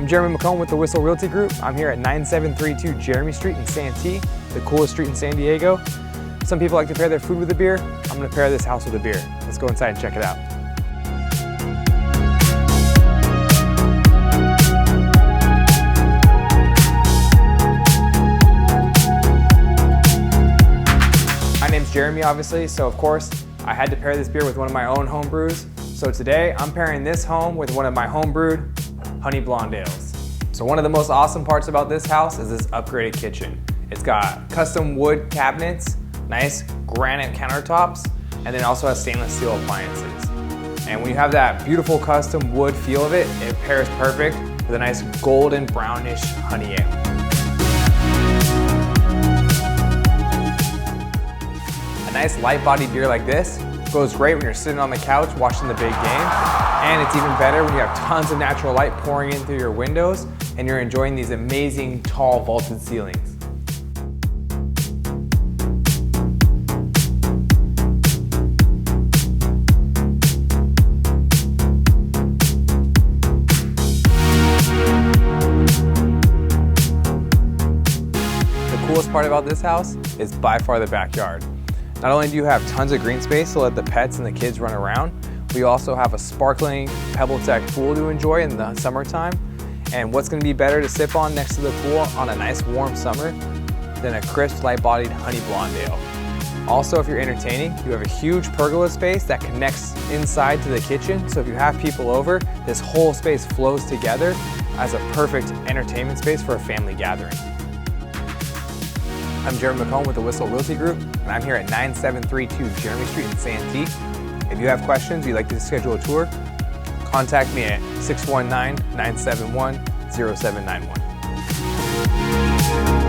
I'm Jeremy McHone with the Whissel Realty Group. I'm here at 9732 Jeremy Street in Santee, the coolest street in San Diego. Some people like to pair their food with a beer. I'm going to pair this house with a beer. Let's go inside and check it out. My name's Jeremy, obviously, so of course I had to pair this beer with one of my own home brews. So today I'm pairing this home with one of my home brewed honey blonde ales. So one of the most awesome parts about this house is this upgraded kitchen. It's got custom wood cabinets, nice granite countertops, and then also has stainless steel appliances. And when you have that beautiful custom wood feel of it, it pairs perfect with a nice golden brownish honey ale. A nice light bodied beer like this goes great when you're sitting on the couch watching the big game. And it's even better when you have tons of natural light pouring in through your windows and you're enjoying these amazing tall vaulted ceilings. The coolest part about this house is by far the backyard. Not only do you have tons of green space to let the pets and the kids run around, we also have a sparkling pebble tech pool to enjoy in the summertime. And what's going to be better to sip on next to the pool on a nice warm summer than a crisp light-bodied honey blonde ale. Also, if you're entertaining, you have a huge pergola space that connects inside to the kitchen. So if you have people over, this whole space flows together as a perfect entertainment space for a family gathering. I'm Jeremy McHone with the Whissel Realty Group, and I'm here at 9732 Jeremy Street in Santee. If you have questions, you'd like to schedule a tour, contact me at 619-971-0791.